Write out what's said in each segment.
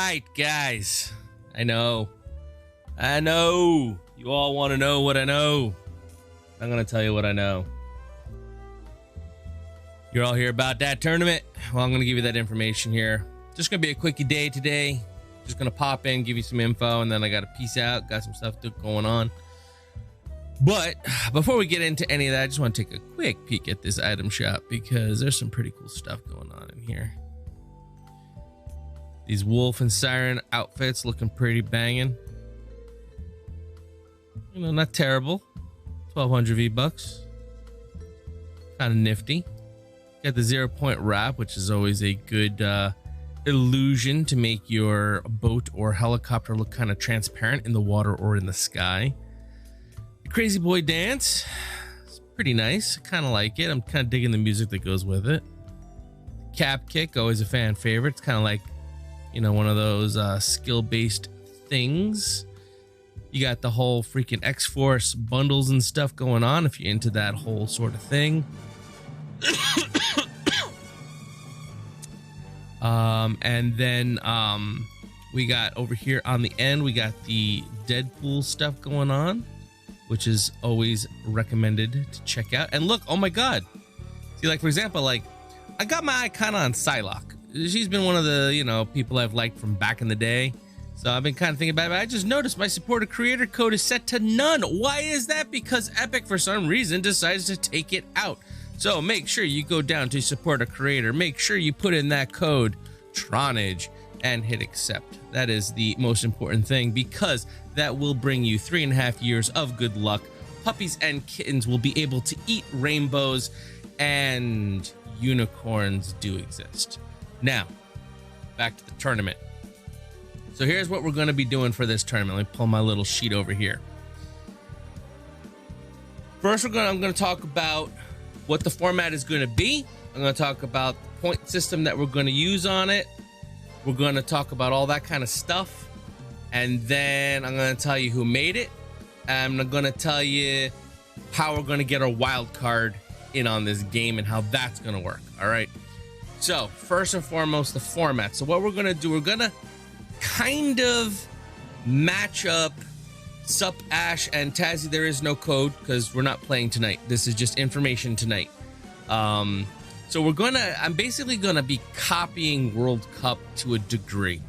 right, guys. I know you all want to know what I know. I'm gonna tell you what I know. You're all here about that tournament. Well, I'm gonna give you that information here. Just gonna be a quickie day today. Just gonna pop in, give you some info, and then I gotta peace out. Got some stuff going on. But before we get into any of that, I just want to take a quick peek at this item shop because there's some pretty cool stuff going on in here. These wolf and siren outfits looking pretty banging. You know, not terrible. 1200 V-bucks. Kind of nifty. Got the 0-point wrap, which is always a good illusion to make your boat or helicopter look kind of transparent in the water or in the sky. The Crazy Boy dance. It's pretty nice. I kind of like it. I'm kind of digging the music that goes with it. Cap kick, always a fan favorite. It's kind of like, you know, one of those skill-based things. You got the whole freaking X-Force bundles and stuff going on if you're into that whole sort of thing. And then we got over here on the end, we got the Deadpool stuff going on, which is always recommended to check out. And look, oh my god. See, like, for example, like, I got my icon on Psylocke. She's been one of the, you know, people I've liked from back in the day. So I've been kind of thinking about it. I just noticed my supporter creator code is set to none. Why is that? Because Epic, for some reason, decides to take it out. So make sure you go down to support a creator. Make sure you put in that code, Tronage, and hit accept. That is the most important thing because that will bring you 3.5 years of good luck. Puppies and kittens will be able to eat rainbows, and unicorns do exist. Now, back to the tournament. So here's what we're going to be doing for this tournament. Let me pull my little sheet over here. First, I'm going to talk about what the format is going to be. I'm going to talk about the point system that we're going to use on it. We're going to talk about all that kind of stuff. And then I'm going to tell you who made it. And I'm going to tell you how we're going to get our wild card in on this game and how that's going to work. All right. So first and foremost, the format. So what we're going to do, we're going to kind of match up Sup Ash and Tazzy. There is no code because we're not playing tonight. This is just information tonight. So I'm basically gonna be copying World Cup to a degree.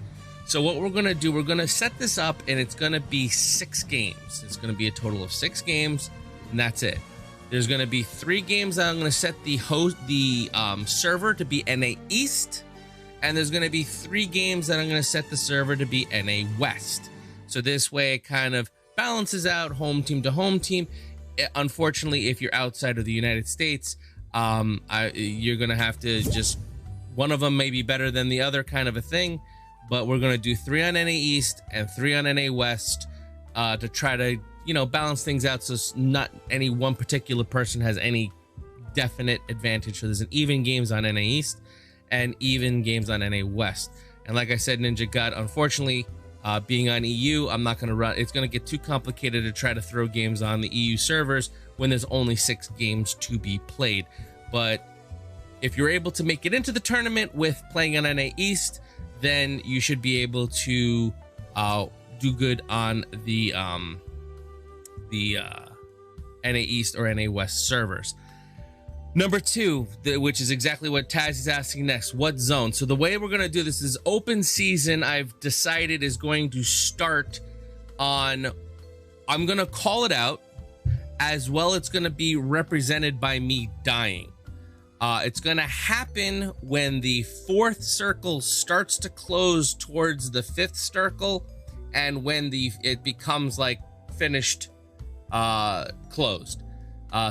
So what we're gonna do, we're gonna set this up and it's gonna be 6 games. It's gonna be a total of 6 games, and that's it. There's gonna be 3 games that I'm gonna set the server to be NA East, and there's gonna be 3 games that I'm gonna set the server to be NA West. So this way it kind of balances out home team to home team. Unfortunately, if you're outside of the United States, you're gonna have to just, one of them may be better than the other kind of a thing, but we're gonna do 3 on NA East and 3 on NA West to try to, you know, balance things out so not any one particular person has any definite advantage. So there's an even games on NA East and even games on NA West. And like I said, Ninja God, unfortunately, being on EU, I'm not going to run. It's going to get too complicated to try to throw games on the EU servers when there's only 6 games to be played. But if you're able to make it into the tournament with playing on NA East, then you should be able to do good on the NA East or NA West servers. Number 2, which is exactly what Taz is asking next, what zone? So the way we're going to do this is open season, I've decided, is going to start on, I'm going to call it out, as well it's going to be represented by me dying. It's going to happen when the 4th circle starts to close towards the 5th circle, and when it becomes like finished, closed.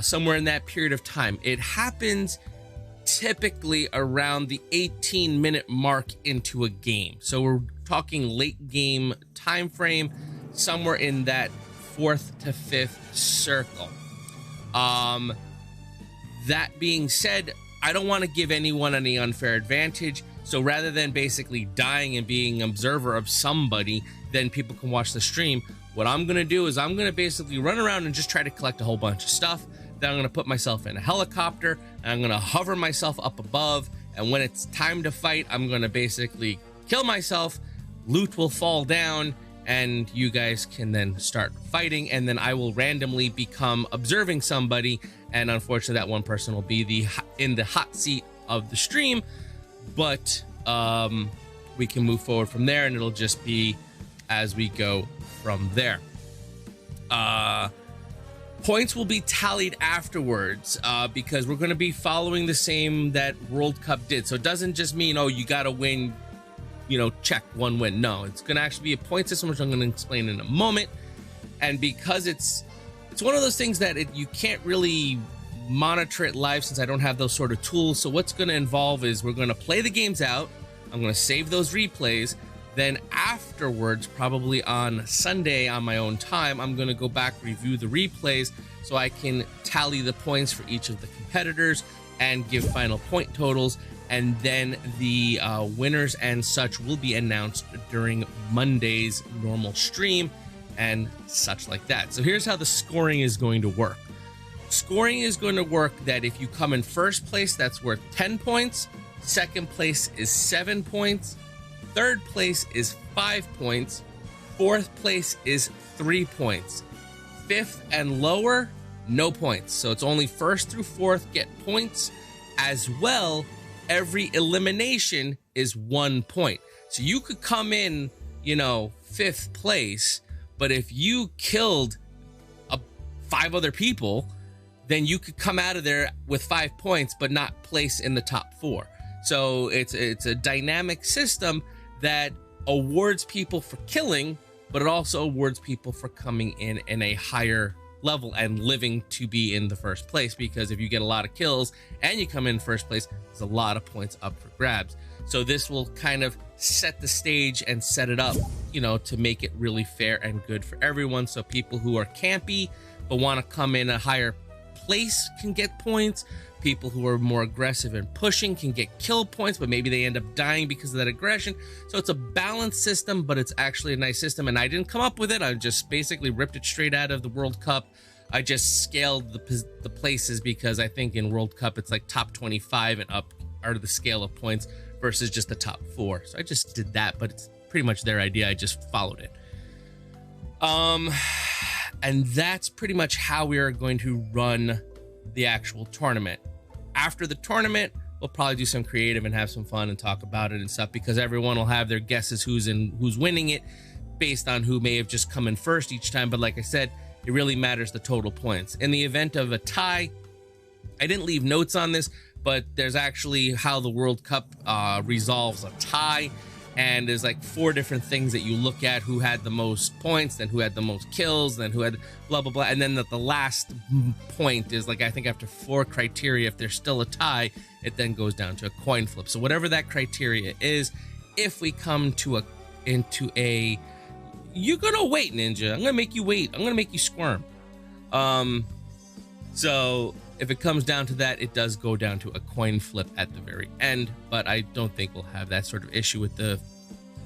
Somewhere in that period of time. It happens typically around the 18-minute mark into a game. So we're talking late game time frame, somewhere in that 4th to 5th circle. That being said, I don't want to give anyone any unfair advantage. So rather than basically dying and being an observer of somebody, then people can watch the stream. What I'm going to do is I'm going to basically run around and just try to collect a whole bunch of stuff. Then I'm going to put myself in a helicopter and I'm going to hover myself up above. And when it's time to fight, I'm going to basically kill myself, loot will fall down, and you guys can then start fighting, and then I will randomly become observing somebody, and unfortunately that one person will be in the hot seat of the stream, but we can move forward from there, and it'll just be as we go from there. Points will be tallied afterwards, because we're going to be following the same that World Cup did. So it doesn't just mean, oh, you got to win, you know, check one win. No, it's going to actually be a point system, which I'm going to explain in a moment. And because it's one of those things that you can't really monitor it live, since I don't have those sort of tools. So what's going to involve is we're going to play the games out. I'm going to save those replays. Then afterwards, probably on Sunday on my own time, I'm going to go back, review the replays so I can tally the points for each of the competitors and give final point totals. And then the winners and such will be announced during Monday's normal stream and such like that. So here's how the scoring is going to work. Scoring is going to work that if you come in first place, that's worth 10 points. Second place is 7 points. Third place is 5 points. Fourth place is 3 points. Fifth and lower, no points. So it's only first through fourth get points. As well, every elimination is 1 point. So you could come in, you know, 5th place, but if you killed 5 other people, then you could come out of there with 5 points, but not place in the top 4. So it's a dynamic system that awards people for killing, but it also awards people for coming in a higher level and living to be in the first place. Because if you get a lot of kills and you come in first place, there's a lot of points up for grabs. So this will kind of set the stage and set it up, you know, to make it really fair and good for everyone. So people who are campy but want to come in a higher place can get points. People who are more aggressive and pushing can get kill points, but maybe they end up dying because of that aggression. So it's a balanced system, but it's actually a nice system. And I didn't come up with it. I just basically ripped it straight out of the World Cup. I just scaled the places because I think in World Cup, it's like top 25 and up are the scale of points versus just the top 4. So I just did that, but it's pretty much their idea. I just followed it. And that's pretty much how we are going to run the actual tournament. After the tournament, we'll probably do some creative and have some fun and talk about it and stuff, because everyone will have their guesses who's winning it based on who may have just come in first each time. But like I said, it really matters the total points. In the event of a tie, I didn't leave notes on this, but there's actually how the World Cup resolves a tie. And there's like 4 different things that you look at: who had the most points, then who had the most kills, then who had blah, blah, blah. And then the last point is like, I think after 4 criteria, if there's still a tie, it then goes down to a coin flip. So whatever that criteria is, if we come to you're gonna wait, Ninja. I'm gonna make you wait. I'm gonna make you squirm. So if it comes down to that, it does go down to a coin flip at the very end, but I don't think we'll have that sort of issue with the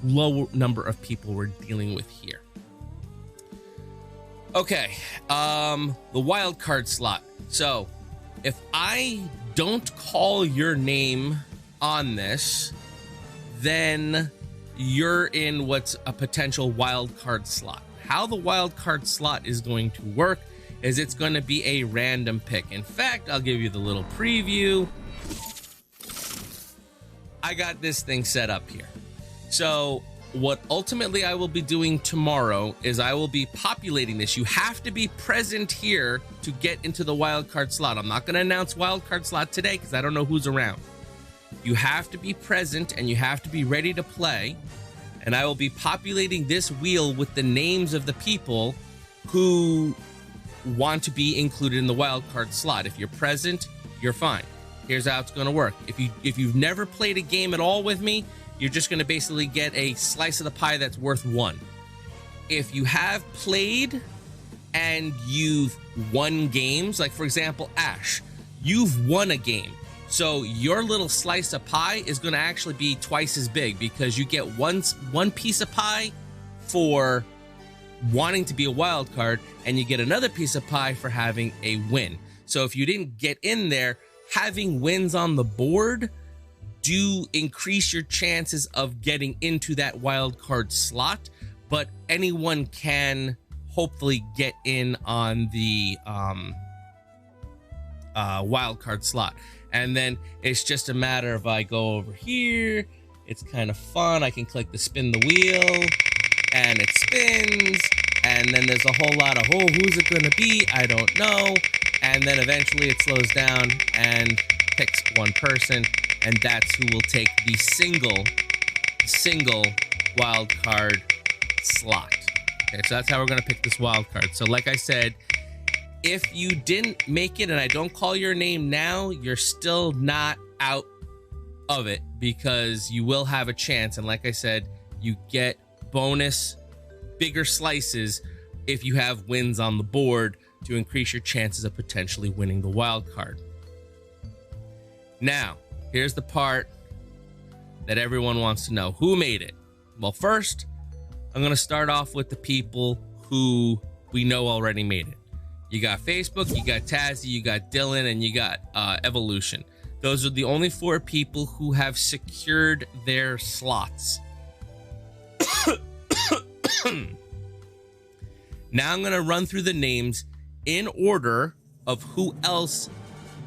low number of people we're dealing with here. Okay, the wild card slot. So if I don't call your name on this, then you're in what's a potential wild card slot. How the wild card slot is going to work is it's going to be a random pick. In fact, I'll give you the little preview. I got this thing set up here. So what ultimately I will be doing tomorrow is I will be populating this. You have to be present here to get into the wildcard slot. I'm not going to announce wildcard slot today because I don't know who's around. You have to be present and you have to be ready to play. And I will be populating this wheel with the names of the people who want to be included in the wildcard slot. If you're present, you're fine. Here's how it's going to work. If you've never played a game at all with me, you're just going to basically get a slice of the pie that's worth 1. If you have played and you've won games, like for example, Ash, you've won a game. So your little slice of pie is going to actually be twice as big because you get one piece of pie for wanting to be a wild card, and you get another piece of pie for having a win. So if you didn't get in there, having wins on the board do increase your chances of getting into that wild card slot, but anyone can hopefully get in on the wild card slot. And then it's just a matter of, I go over here, it's kind of fun, I can click the spin the wheel and it spins, and then there's a whole lot of, oh, who's it gonna be? I don't know. And then eventually it slows down and picks one person, and that's who will take the single wild card slot. Okay, so that's how we're gonna pick this wild card. So like I said, if you didn't make it and I don't call your name now, you're still not out of it, because you will have a chance. And like I said, you get bonus bigger slices if you have wins on the board to increase your chances of potentially winning the wild card. Now, here's the part that everyone wants to know. Who made it? Well, first, I'm going to start off with the people who we know already made it. You got Facebook, you got Tazzy, you got Dylan, and you got Evolution. Those are the only 4 people who have secured their slots. Now I'm going to run through the names in order of who else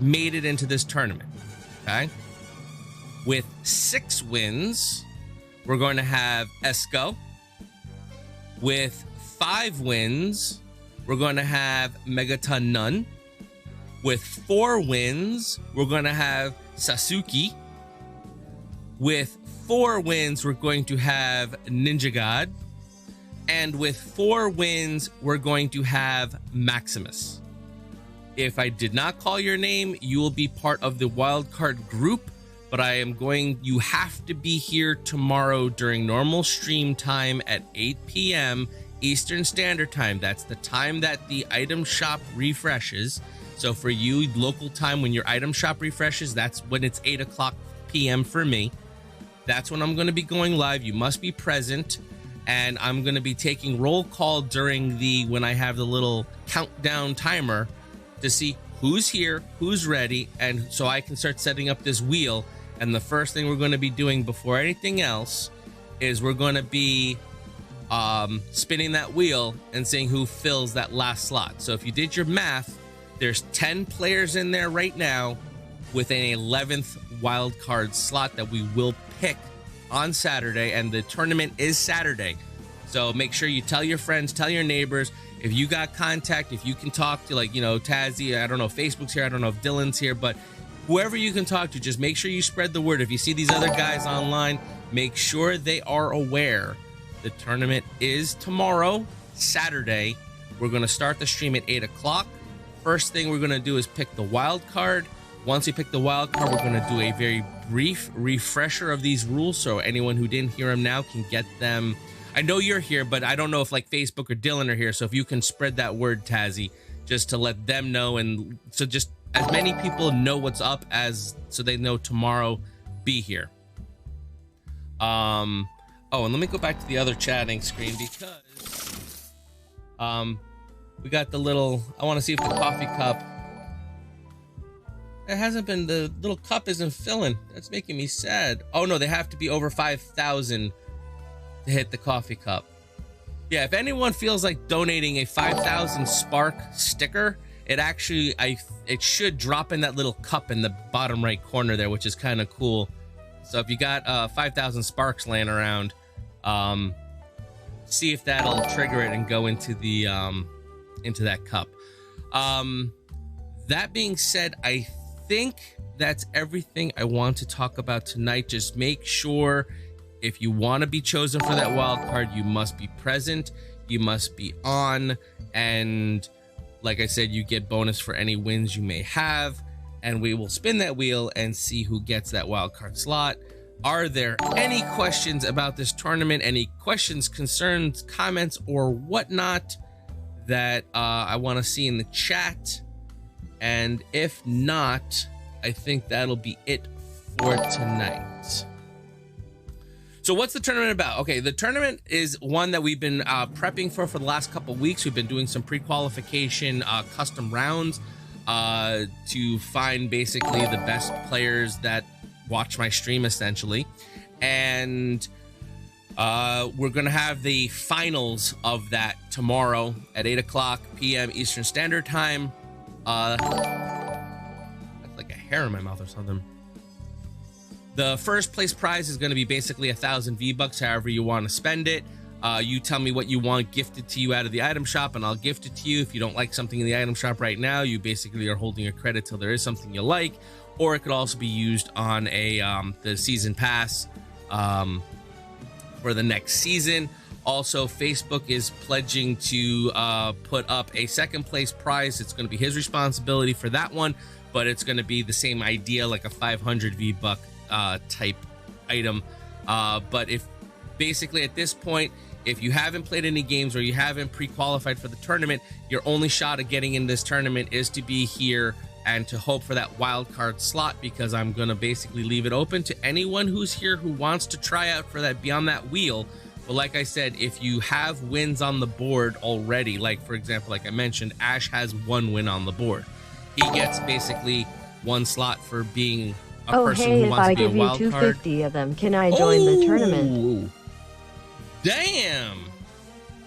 made it into this tournament. Okay? With 6 wins, we're going to have Esco. With 5 wins, we're going to have Megaton Nun. With 4 wins, we're going to have Sasuke. With 4 wins, we're going to have Ninja God. And with 4 wins, we're going to have Maximus. If I did not call your name, you will be part of the wildcard group, but you have to be here tomorrow during normal stream time at 8 p.m. Eastern Standard Time. That's the time that the item shop refreshes. So for you, local time, when your item shop refreshes, that's when it's 8 o'clock p.m. for me. That's when I'm going to be going live. You must be present. And I'm going to be taking roll call during when I have the little countdown timer to see who's here, who's ready, and so I can start setting up this wheel. And the first thing we're going to be doing before anything else is we're going to be spinning that wheel and seeing who fills that last slot. So if you did your math, there's 10 players in there right now with an 11th wild card slot that we will pick on Saturday, and the tournament is Saturday. So make sure you tell your friends, tell your neighbors. If you got contact, if you can talk to, like, Tazzy, I don't know if Facebook's here, I don't know if Dylan's here, but whoever you can talk to, just make sure you spread the word. If you see these other guys online, make sure they are aware. The tournament is tomorrow, Saturday. We're going to start the stream at 8 o'clock. First thing we're going to do is pick the wild card. Once we pick the wild card, we're going to do a very brief refresher of these rules, so anyone who didn't hear them now can get them. I know you're here, but I don't know if like Facebook or Dylan are here, so if you can spread that word, Tazzy, just to let them know, and so just as many people know what's up as so they know tomorrow, be here. Oh, and let me go back to the other chatting screen, because we got the little, I want to see if the coffee cup, it hasn't been, the little cup isn't filling. That's making me sad. Oh no, they have to be over 5,000 to hit the coffee cup. Yeah, if anyone feels like donating a 5,000 Spark sticker, it actually, it should drop in that little cup in the bottom right corner there, which is kind of cool. So if you got 5,000 Sparks laying around, see if that'll trigger it and go into the into that cup. That being said, I think that's everything I want to talk about tonight. Just make sure, if you want to be chosen for that wild card, you must be present, you must be on, and like I said, you get bonus for any wins you may have, and we will spin that wheel and see who gets that wild card slot. Are there any questions about this tournament? Any questions, concerns, comments, or whatnot that I want to see in the chat? And if not, I think that'll be it for tonight. So what's the tournament about? Okay, the tournament is one that we've been prepping for the last couple weeks. We've been doing some pre-qualification custom rounds to find basically the best players that watch my stream essentially. And we're gonna have the finals of that tomorrow at 8 p.m. Eastern Standard Time. That's like a hair in my mouth or something. The first place prize is going to be basically 1,000 V-bucks, however you want to spend it. You tell me what you want gifted to you out of the item shop, and I'll gift it to you. If you don't like something in the item shop right now, you basically are holding a credit till there is something you like. Or it could also be used on the season pass for the next season. Also, Facebook is pledging to put up a second place prize. It's going to be his responsibility for that one, but it's going to be the same idea, like a 500 V-buck type item. But if basically at this point, if you haven't played any games or you haven't pre-qualified for the tournament, your only shot at getting in this tournament is to be here and to hope for that wild card slot, because I'm going to basically leave it open to anyone who's here who wants to try out for that beyond that wheel. But like I said, if you have wins on the board already, like for example, like I mentioned, Ash has 1 win on the board. He gets basically 1 slot for being a person who wants to be a wild card. If I give you 250 of them, can I join the tournament? Damn!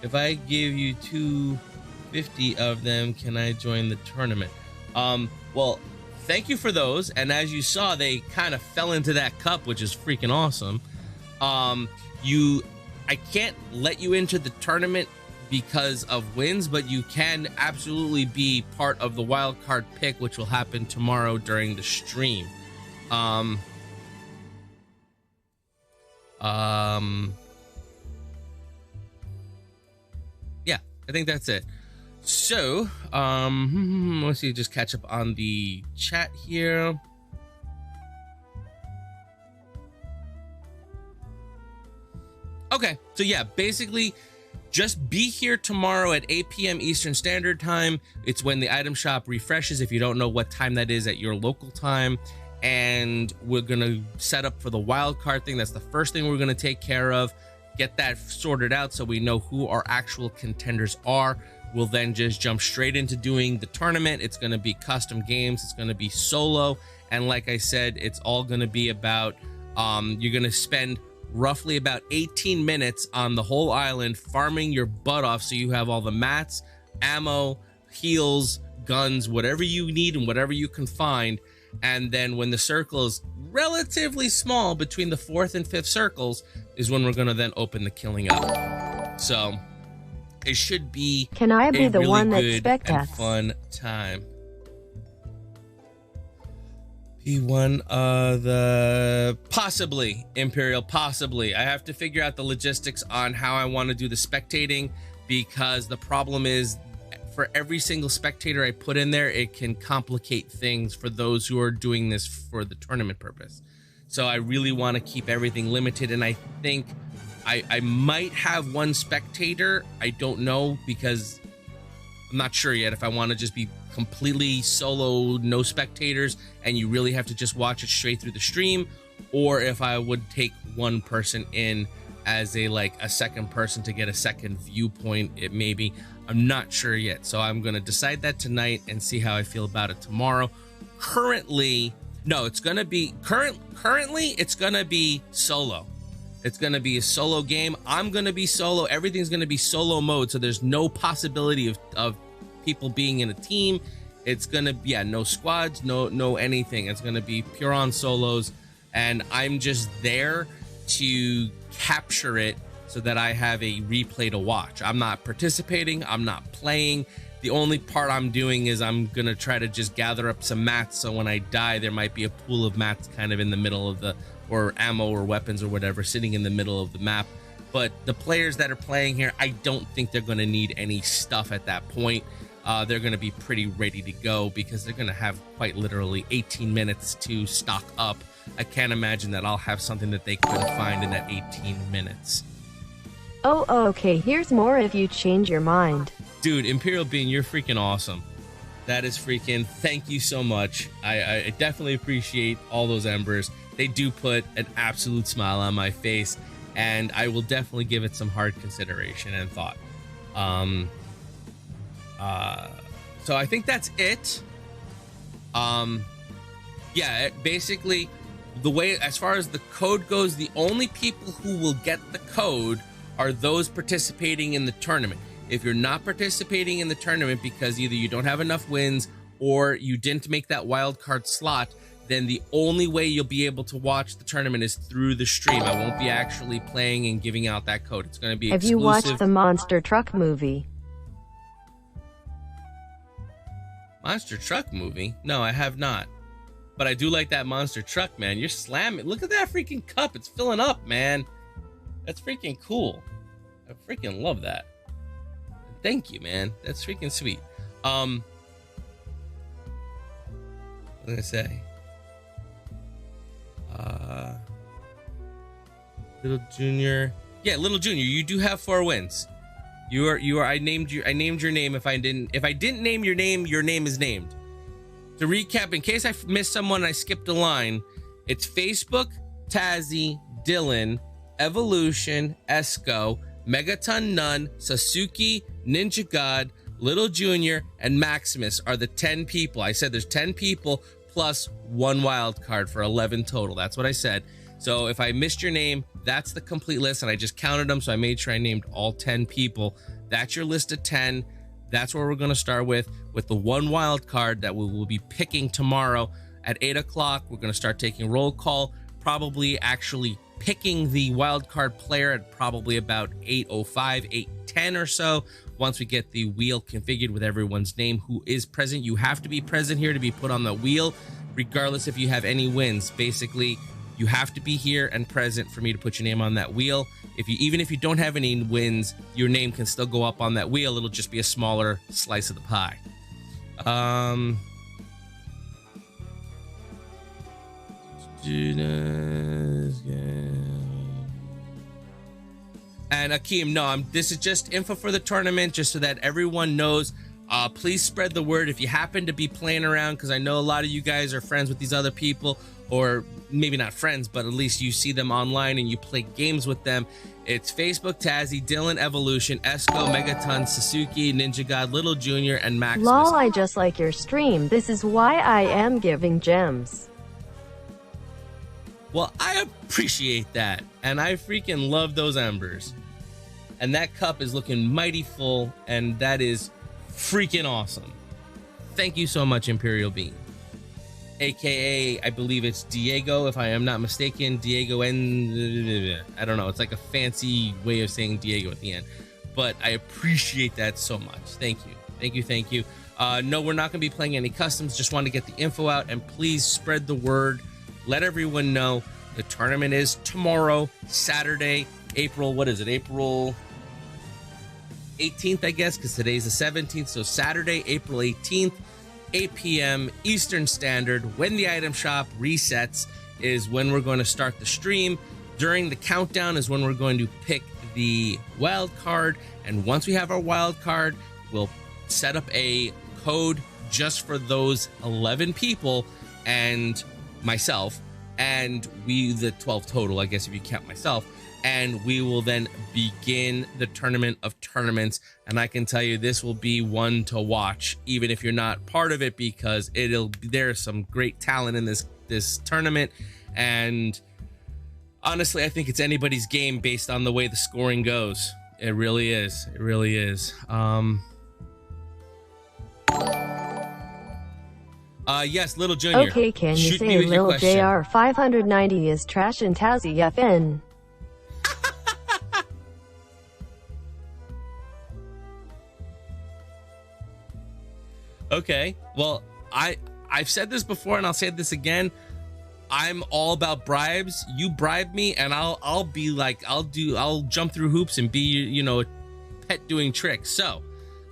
If I give you 250 of them, can I join the tournament? Well, thank you for those. And as you saw, they kind of fell into that cup, which is freaking awesome. I can't let you into the tournament because of wins, but you can absolutely be part of the wild card pick, which will happen tomorrow during the stream. Yeah, I think that's it. So, let's see, just catch up on the chat here. Okay, so yeah, basically, just be here tomorrow at 8 p.m. Eastern Standard Time. It's when the item shop refreshes, if you don't know what time that is at your local time. And we're gonna set up for the wild card thing. That's the first thing we're gonna take care of. Get that sorted out so we know who our actual contenders are. We'll then just jump straight into doing the tournament. It's gonna be custom games, it's gonna be solo. And like I said, it's all gonna be about, you're gonna spend roughly about 18 minutes on the whole island farming your butt off so you have all the mats, ammo, heals, guns, whatever you need and whatever you can find. And then when the circle is relatively small between the 4th and 5th circles is when we're going to then open the killing up. So it should be Can I be the really one that good and fun time. Be one of the possibly Imperial, possibly. I have to figure out the logistics on how I want to do the spectating, because the problem is for every single spectator I put in there, it can complicate things for those who are doing this for the tournament purpose. So I really want to keep everything limited, and I think I might have 1 spectator. I don't know, because I'm not sure yet if I want to just be completely solo, no spectators, and you really have to just watch it straight through the stream, or if I would take 1 person in as a second person to get a second viewpoint. It maybe, I'm not sure yet, so I'm gonna decide that tonight and see how I feel about it tomorrow. Currently, no, it's gonna be currently it's gonna be solo. It's gonna be a solo game. I'm gonna be solo. Everything's gonna be solo mode, so there's no possibility of people being in a team. It's gonna be, yeah, no squads, no anything. It's gonna be pure on solos, and I'm just there to capture it so that I have a replay to watch. I'm not participating, I'm not playing. The only part I'm doing is I'm gonna try to just gather up some mats, so when I die there might be a pool of mats kind of in the middle of the, or ammo or weapons or whatever sitting in the middle of the map. But the players that are playing here, I don't think they're gonna need any stuff at that point. They're going to be pretty ready to go, because they're going to have quite literally 18 minutes to stock up. I can't imagine that I'll have something that they couldn't find in that 18 minutes. Oh, okay, here's more if you change your mind. Dude, Imperial Being, you're freaking awesome. That is freaking, thank you so much. I definitely appreciate all those embers. They do put an absolute smile on my face, and I will definitely give it some hard consideration and thought. So I think that's it. Yeah, basically The way, as far as the code goes, the only people who will get the code are those participating in the tournament. If you're not participating in the tournament because either you don't have enough wins or you didn't make that wild card slot, then the only way you'll be able to watch the tournament is through the stream. I won't be actually playing and giving out that code. It's going to be Have exclusive. you watched the Monster Truck movie? Monster Truck movie? No, I have not. But I do like that monster truck, man. You're slamming. Look at that freaking cup. It's filling up, man. That's freaking cool. I freaking love that. Thank you, man. That's freaking sweet. What did I say? Little Junior. Yeah, Little Junior, you do have 4 wins. You are I named your name. If I didn't name your name is named. To recap, in case I missed someone and I skipped a line, it's Facebook, Tazzy, Dylan, Evolution, Esco, Megaton Nun, Sasuke, Ninja God, Little Junior, and Maximus are the 10 people. I said there's 10 people plus 1 wild card for 11 total. That's what I said. So if I missed your name, that's the complete list, and I just counted them, so I made sure I named all 10 people. That's your list of 10. That's where we're going to start with the 1 wild card that we will be picking tomorrow at 8 o'clock. We're going to start taking roll call, probably actually picking the wild card player at probably about 8:05, 8:10 or so. Once we get the wheel configured with everyone's name who is present. You have to be present here to be put on the wheel, regardless if you have any wins. Basically, you have to be here and present for me to put your name on that wheel. Even if you don't have any wins, your name can still go up on that wheel. It'll just be a smaller slice of the pie. And Akeem, no, this is just info for the tournament, just so that everyone knows. Please spread the word if you happen to be playing around, because I know a lot of you guys are friends with these other people, or maybe not friends, but at least you see them online and you play games with them. It's Facebook, Tazzy, Dylan, Evolution, Esco, Megaton, Sasuke, Ninja God, Little Junior, and Maximus. Lol, I just like your stream. This is why I am giving gems. Well, I appreciate that, and I freaking love those embers. And that cup is looking mighty full, and that is freaking awesome. Thank you so much, Imperial Bean. AKA, I believe it's Diego, if I am not mistaken. Diego, and I don't know. It's like a fancy way of saying Diego at the end. But I appreciate that so much. Thank you. Thank you. Thank you. No, we're not going to be playing any customs. Just want to get the info out, and please spread the word. Let everyone know the tournament is tomorrow, Saturday, April, what is it? April 18th, I guess, because today's the 17th. So Saturday, April 18th, 8 p.m. Eastern Standard, when the item shop resets, is when we're going to start the stream. During the countdown is when we're going to pick the wild card. And once we have our wild card, we'll set up a code just for those 11 people and myself, and the 12 total, I guess, if you count myself. And we will then begin the tournament of tournaments. And I can tell you, this will be one to watch, even if you're not part of it, because there's some great talent in this tournament. And honestly, I think it's anybody's game based on the way the scoring goes. It really is. It really is. Yes, Little Junior. Okay, can you say Lil JR 590 is trash and Tazzy FN? Okay, well, I've said this before and I'll say this again. I'm all about bribes. You bribe me and I'll be like, I'll jump through hoops and be, you know, a pet doing tricks. So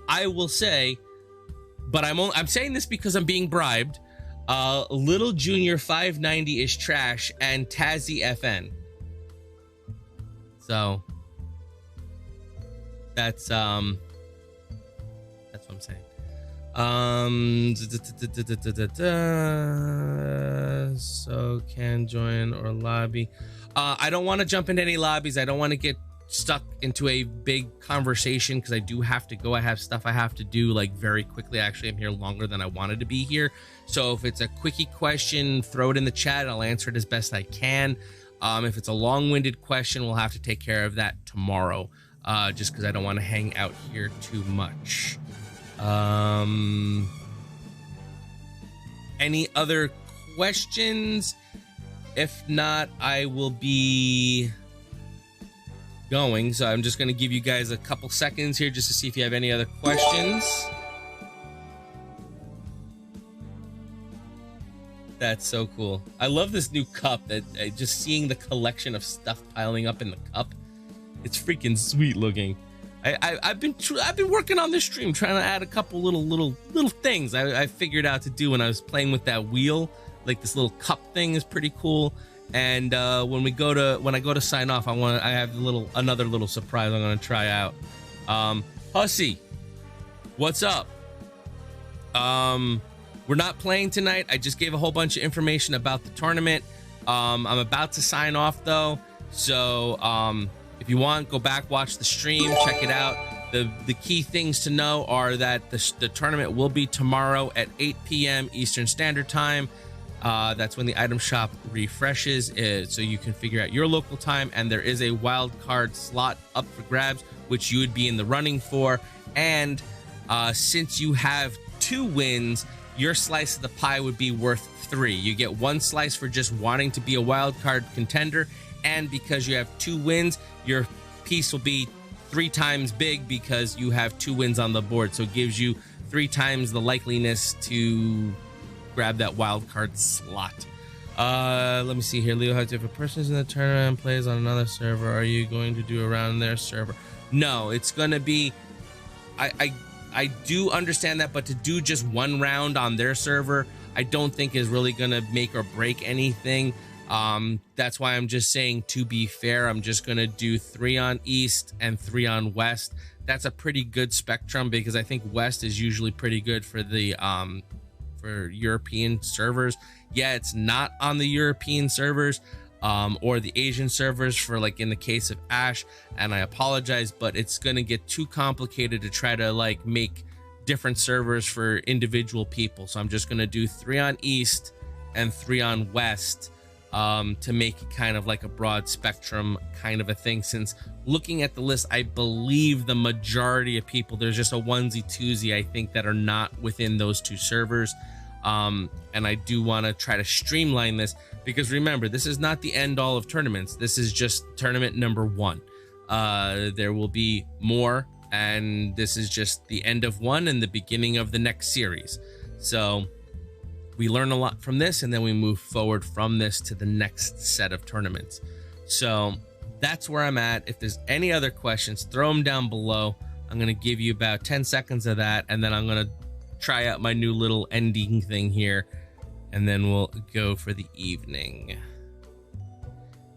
I will say, but I'm saying this because I'm being bribed. Little Junior 590 is trash and Tazzy FN. So that's what I'm saying. So can join or lobby. I don't want to jump into any lobbies. I don't want to get stuck into a big conversation because I do have to go. I have stuff I have to do like very quickly. Actually, I'm here longer than I wanted to be here. So if it's a quickie question, throw it in the chat. I'll answer it as best I can. If it's a long-winded question, we'll have to take care of that tomorrow, just because I don't want to hang out here too much. Any other questions? If not, I will be going. So I'm just going to give you guys a couple seconds here just to see if you have any other questions. That's so cool. I love this new cup. That just seeing the collection of stuff piling up in the cup. It's freaking sweet looking. I've been working on this stream trying to add a couple little things I figured out to do when I was playing with that wheel. Like this little cup thing is pretty cool. And when I go to sign off, I have another little surprise I'm gonna try out. Hussy, what's up? We're not playing tonight. I just gave a whole bunch of information about the tournament. I'm about to sign off though, so if you want, go back, watch the stream, check it out. The key things to know are that the tournament will be tomorrow at 8 p.m. Eastern Standard Time. That's when the item shop refreshes, so you can figure out your local time, and there is a wild card slot up for grabs, which you would be in the running for. And since you have 2 wins, your slice of the pie would be worth 3. You get 1 slice for just wanting to be a wild card contender, and because you have 2 wins, your piece will be 3 times big because you have 2 wins on the board. So it gives you 3 times the likeliness to grab that wild card slot. Let me see here. Leo, if a person is in the tournament and plays on another server, are you going to do around their server? No, it's gonna be, I do understand that, but to do just 1 round on their server, I don't think is really gonna make or break anything. That's why I'm just saying, to be fair, I'm just gonna do 3 on East and 3 on West. That's a pretty good spectrum because I think West is usually pretty good for the for European servers. Yeah, it's not on the European servers or the Asian servers for, like, in the case of Ash, and I apologize, but it's gonna get too complicated to try to like make different servers for individual people. So I'm just gonna do 3 on East and 3 on West to make it kind of like a broad spectrum kind of a thing. Since looking at the list, I believe the majority of people, there's just a onesie twosie I think that are not within those 2 servers. And I do want to try to streamline this, because remember, this is not the end all of tournaments. This is just tournament number 1. There will be more, and this is just the end of one and the beginning of the next series. So we learn a lot from this, and then we move forward from this to the next set of tournaments. So that's where I'm at. If there's any other questions, throw them down below. I'm going to give you about 10 seconds of that, and then I'm going to try out my new little ending thing here, and then we'll go for the evening.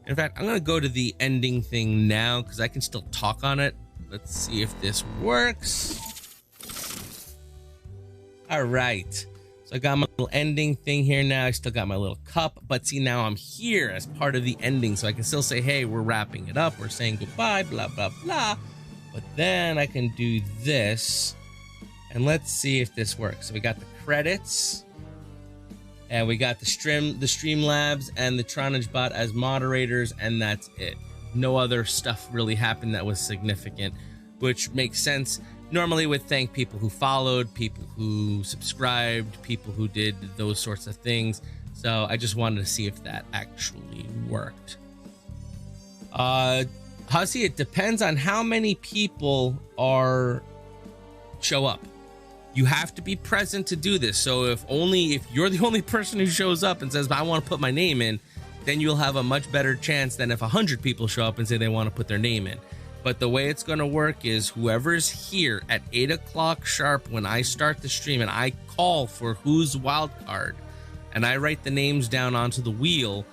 In fact, I'm going to go to the ending thing now because I can still talk on it. Let's see if this works. All right. So I got my little ending thing here now. I still got my little cup, but see, now I'm here as part of the ending, so I can still say, hey, we're wrapping it up, we're saying goodbye, blah, blah, blah. But then I can do this, and let's see if this works. So we got the credits, and we got the Streamlabs and the TronAgeBot as moderators, and that's it. No other stuff really happened that was significant, which makes sense. Normally would thank people who followed, people who subscribed, people who did those sorts of things. So I just wanted to see if that actually worked. Hussy, it depends on how many people show up. You have to be present to do this. So if you're the only person who shows up and says, I want to put my name in, then you'll have a much better chance than if 100 people show up and say they want to put their name in. But the way it's going to work is whoever's here at 8 o'clock sharp when I start the stream and I call for who's wild card, and I write the names down onto the wheel,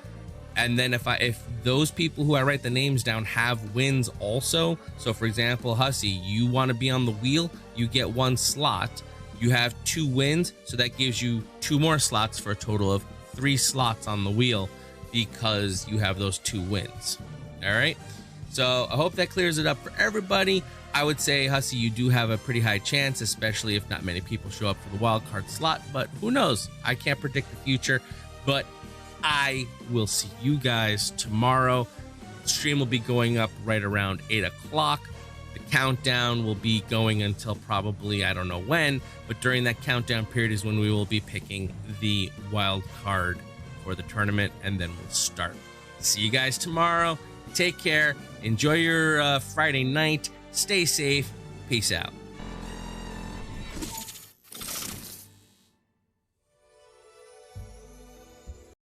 and then if those people who I write the names down have wins also, so for example, Hussy, you want to be on the wheel, you get 1 slot, you have 2 wins, so that gives you 2 more slots for a total of 3 slots on the wheel because you have those 2 wins. All right. So I hope that clears it up for everybody. I would say, Hussey, you do have a pretty high chance, especially if not many people show up for the wild card slot. But who knows? I can't predict the future. But I will see you guys tomorrow. The stream will be going up right around 8 o'clock. The countdown will be going until probably, I don't know when. But during that countdown period is when we will be picking the wild card for the tournament. And then we'll start. See you guys tomorrow. Take care. Enjoy your Friday night. Stay safe. Peace out.